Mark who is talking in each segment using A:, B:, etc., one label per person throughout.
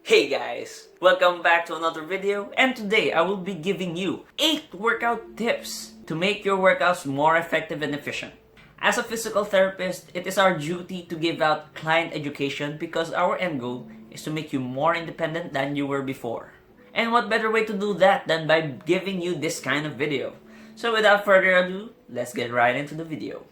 A: Hey guys! Welcome back to another video, and today I will be giving you 8 workout tips to make your workouts more effective and efficient. As a physical therapist, it is our duty to give out client education because our end goal is to make you more independent than you were before. And what better way to do that than by giving you this kind of video? So without further ado, let's get right into the video.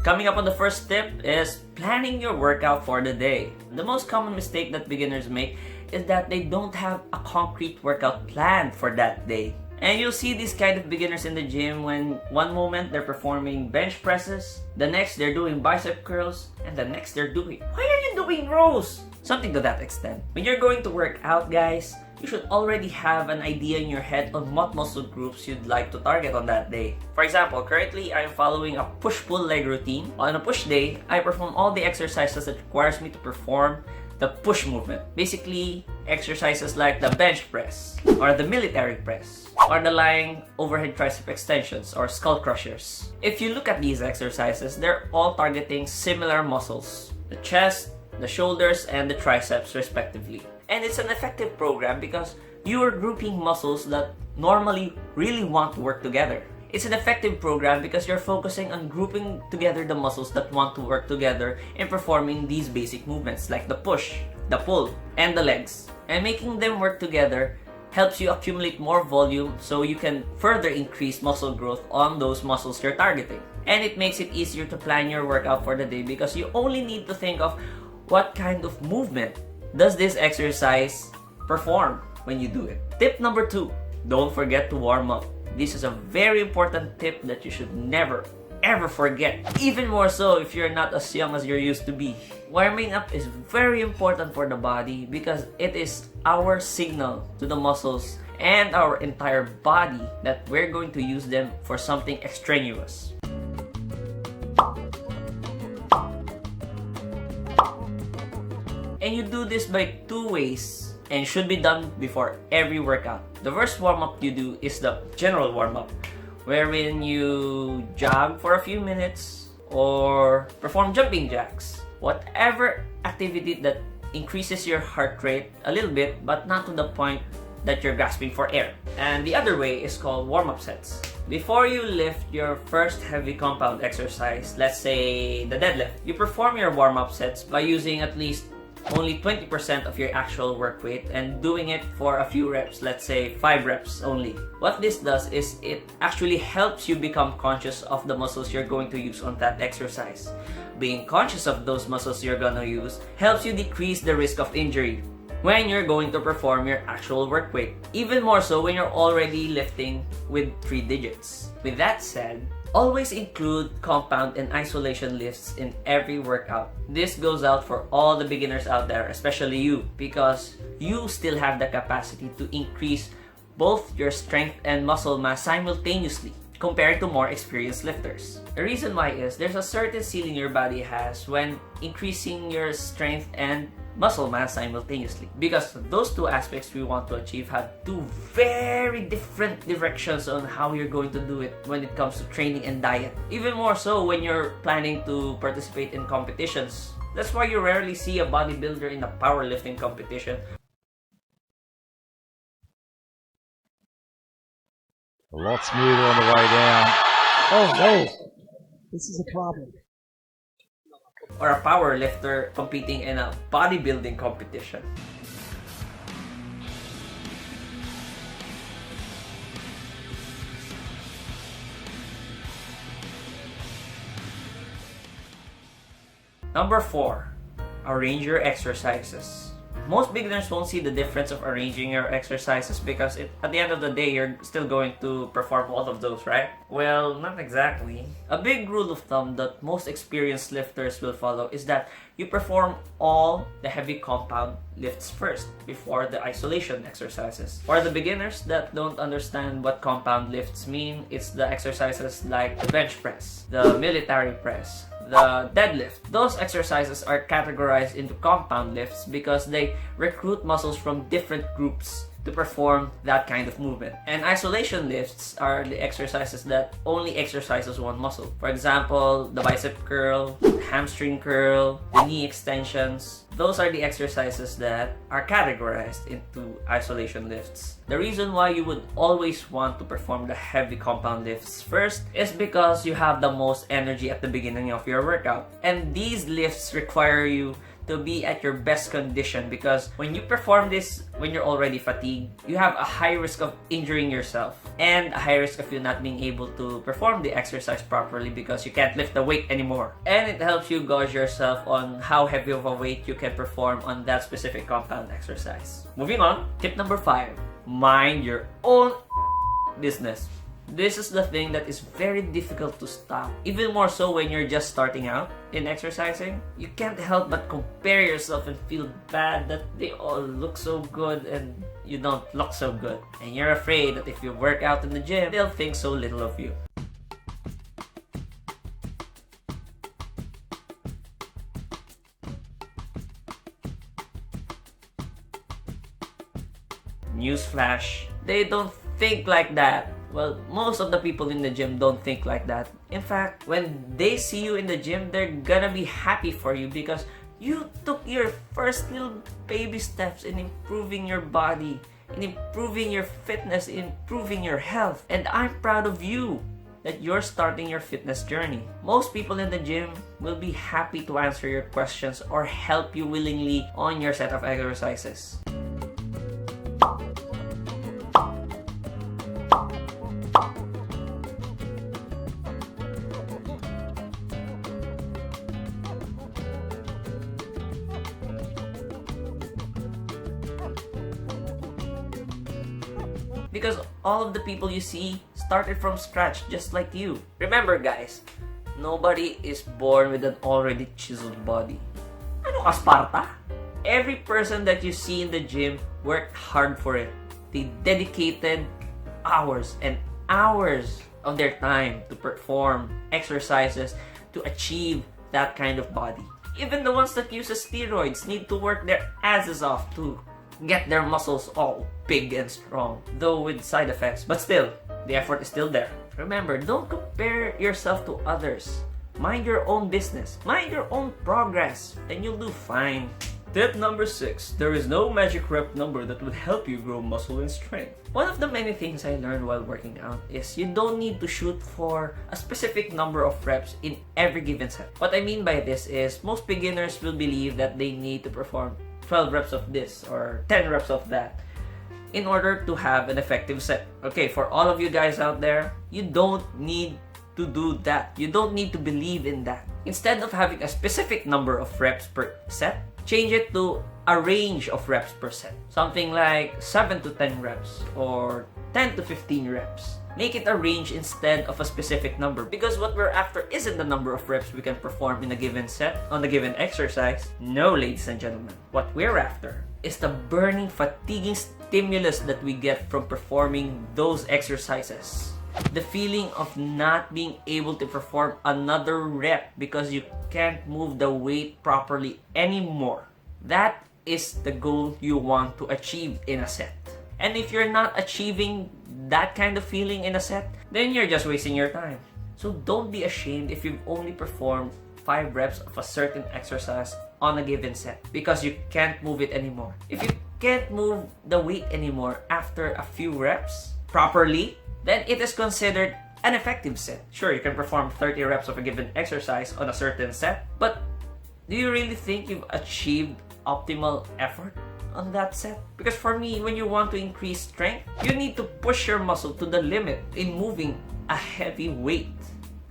A: Coming up on the first tip is planning your workout for the day. The most common mistake that beginners make is that they don't have a concrete workout plan for that day. And you'll see these kind of beginners in the gym when one moment they're performing bench presses, the next they're doing bicep curls, and the next they're doing, why are you doing rows? Something to that extent. When you're going to work out, guys, you should already have an idea in your head on what muscle groups you'd like to target on that day. For example, currently I'm following a push-pull leg routine. On a push day, I perform all the exercises that requires me to perform the push movement. Basically, exercises like the bench press, or the military press, or the lying overhead tricep extensions, or skull crushers. If you look at these exercises, they're all targeting similar muscles: the chest, the shoulders, and the triceps respectively. And it's an effective program because you are grouping muscles that normally really want to work together. It's an effective program because you're focusing on grouping together the muscles that want to work together in performing these basic movements like the push, the pull, and the legs. And making them work together helps you accumulate more volume so you can further increase muscle growth on those muscles you're targeting. And it makes it easier to plan your workout for the day because you only need to think of what kind of movement does this exercise perform when you do it. Tip number 2, don't forget to warm up. This is a very important tip that you should never ever forget. Even more so if you're not as young as you're used to be. Warming up is very important for the body because it is our signal to the muscles and our entire body that we're going to use them for something extraneous. And you do this by 2 ways and should be done before every workout. The first warm-up you do is the general warm-up, wherein you jog for a few minutes or perform jumping jacks. Whatever activity that increases your heart rate a little bit but not to the point that you're gasping for air. And the other way is called warm-up sets. Before you lift your first heavy compound exercise, let's say the deadlift, you perform your warm-up sets by using at least only 20% of your actual work weight and doing it for a few reps, let's say 5 reps only. What this does is it actually helps you become conscious of the muscles you're going to use on that exercise. Being conscious of those muscles you're gonna use helps you decrease the risk of injury when you're going to perform your actual work weight. Even more so when you're already lifting with 3 digits. With that said, always include compound and isolation lifts in every workout. This goes out for all the beginners out there, especially you, because you still have the capacity to increase both your strength and muscle mass simultaneously compared to more experienced lifters. The reason why is there's a certain ceiling your body has when increasing your strength and muscle mass simultaneously, because those 2 aspects we want to achieve have 2 very different directions on how you're going to do it when it comes to training and diet. Even more so when you're planning to participate in competitions. That's why you rarely see a bodybuilder in a powerlifting competition.
B: A lot smoother on the way down.
C: Oh no, this is a problem.
A: Or a power lifter competing in a bodybuilding competition. Number 4, arrange your exercises. Most beginners won't see the difference of arranging your exercises because at the end of the day, you're still going to perform all of those, right? Well, not exactly. A big rule of thumb that most experienced lifters will follow is that you perform all the heavy compound lifts first before the isolation exercises. For the beginners that don't understand what compound lifts mean, it's the exercises like the bench press, the military press, the deadlift. Those exercises are categorized into compound lifts because they recruit muscles from different groups to perform that kind of movement. And isolation lifts are the exercises that only exercises one muscle. For example, the bicep curl, hamstring curl, the knee extensions. Those are the exercises that are categorized into isolation lifts. The reason why you would always want to perform the heavy compound lifts first is because you have the most energy at the beginning of your workout. And these lifts require you to be at your best condition, because when you perform this when you're already fatigued, you have a high risk of injuring yourself and a high risk of you not being able to perform the exercise properly because you can't lift the weight anymore. And it helps you gauge yourself on how heavy of a weight you can perform on that specific compound exercise. Moving on, tip number 5. Mind your own business. This is the thing that is very difficult to stop. Even more so when you're just starting out in exercising. You can't help but compare yourself and feel bad that they all look so good and you don't look so good. And you're afraid that if you work out in the gym, they'll think so little of you. Newsflash, they don't think like that. Well, most of the people in the gym don't think like that. In fact, when they see you in the gym, they're gonna be happy for you because you took your first little baby steps in improving your body, in improving your fitness, in improving your health. And I'm proud of you that you're starting your fitness journey. Most people in the gym will be happy to answer your questions or help you willingly on your set of exercises. Because all of the people you see started from scratch just like you. Remember guys, nobody is born with an already chiseled body. Ano ka, Sparta? Every person that you see in the gym worked hard for it. They dedicated hours and hours of their time to perform exercises to achieve that kind of body. Even the ones that use steroids need to work their asses off too. Get their muscles all big and strong, though with side effects, but still, the effort is still there. Remember, don't compare yourself to others. Mind your own business, mind your own progress, and you'll do fine. Tip number 6. There is no magic rep number that would help you grow muscle and strength. One of the many things I learned while working out is you don't need to shoot for a specific number of reps in every given set. What I mean by this is most beginners will believe that they need to perform 12 reps of this or 10 reps of that in order to have an effective set. Okay, for all of you guys out there, you don't need to do that. You don't need to believe in that. Instead of having a specific number of reps per set, change it to a range of reps per set. Something like 7 to 10 reps or 10 to 15 reps. Make it a range instead of a specific number, because what we're after isn't the number of reps we can perform in a given set on a given exercise. No, ladies and gentlemen. What we're after is the burning, fatiguing stimulus that we get from performing those exercises. The feeling of not being able to perform another rep because you can't move the weight properly anymore. That is the goal you want to achieve in a set. And if you're not achieving that kind of feeling in a set, then you're just wasting your time. So don't be ashamed if you've only performed 5 reps of a certain exercise on a given set because you can't move it anymore. If you can't move the weight anymore after a few reps properly, then it is considered an effective set. Sure, you can perform 30 reps of a given exercise on a certain set, but do you really think you've achieved optimal effort on that set? Because for me, when you want to increase strength, you need to push your muscle to the limit in moving a heavy weight.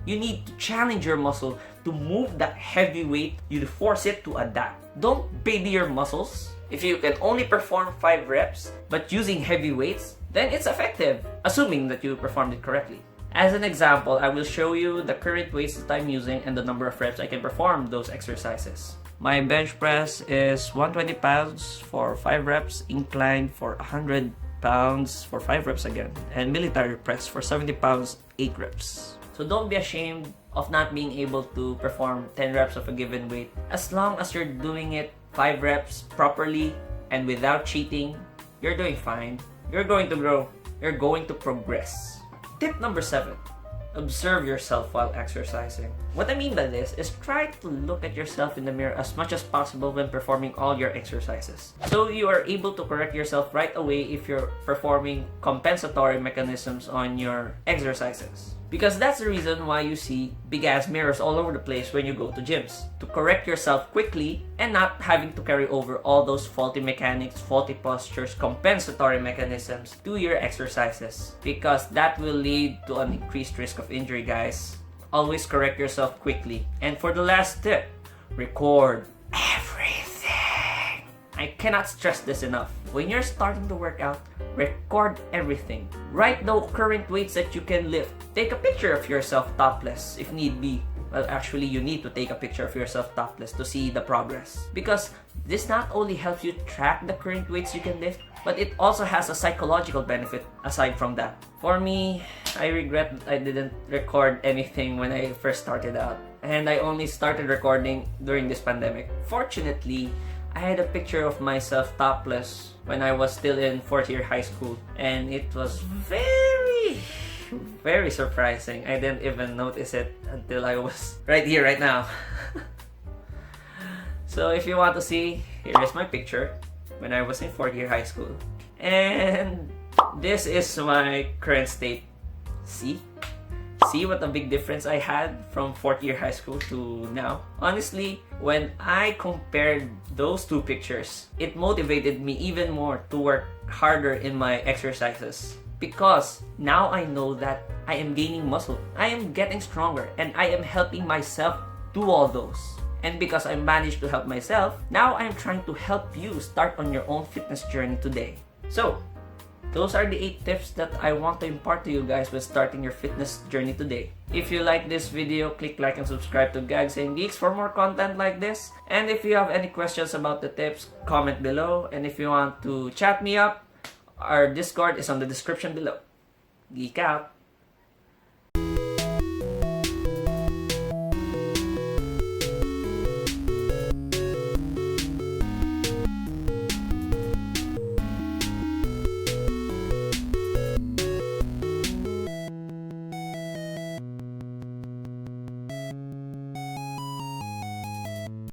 A: You need to challenge your muscle to move that heavy weight. You force it to adapt. Don't baby your muscles. If you can only perform 5 reps but using heavy weights, then it's effective, assuming that you performed it correctly. As an example, I will show you the current weights that I'm using and the number of reps I can perform those exercises. My bench press is 120 pounds for 5 reps, incline for 100 pounds for 5 reps again, and military press for 70 pounds, 8 reps. So don't be ashamed of not being able to perform 10 reps of a given weight. As long as you're doing it 5 reps properly and without cheating, you're doing fine. You're going to grow. You're going to progress. Tip number 7. Observe yourself while exercising. What I mean by this is try to look at yourself in the mirror as much as possible when performing all your exercises. So you are able to correct yourself right away if you're performing compensatory mechanisms on your exercises. Because that's the reason why you see big ass mirrors all over the place when you go to gyms. To correct yourself quickly and not having to carry over all those faulty mechanics, faulty postures, compensatory mechanisms to your exercises. Because that will lead to an increased risk of injury, guys. Always correct yourself quickly. And for the last tip, record everything. I cannot stress this enough. When you're starting to work out, record everything. Write the current weights that you can lift. Take a picture of yourself topless if need be. Well, actually, you need to take a picture of yourself topless to see the progress. Because this not only helps you track the current weights you can lift, but it also has a psychological benefit aside from that. For me, I regret that I didn't record anything when I first started out. And I only started recording during this pandemic. Fortunately, I had a picture of myself topless when I was still in 4th year high school. And it was very surprising. I didn't even notice it until I was right here, right now. So if you want to see, here is my picture when I was in 4th year high school. And this is my current state. See? See what a big difference I had from 4th year high school to now? Honestly, when I compared those two pictures, it motivated me even more to work harder in my exercises. Because now I know that I am gaining muscle, I am getting stronger, and I am helping myself do all those. And because I managed to help myself, now I am trying to help you start on your own fitness journey today. So, those are the 8 tips that I want to impart to you guys when starting your fitness journey today. If you like this video, click like and subscribe to Gags and Geeks for more content like this. And if you have any questions about the tips, comment below. And if you want to chat me up, our Discord is on the description below. Geek out!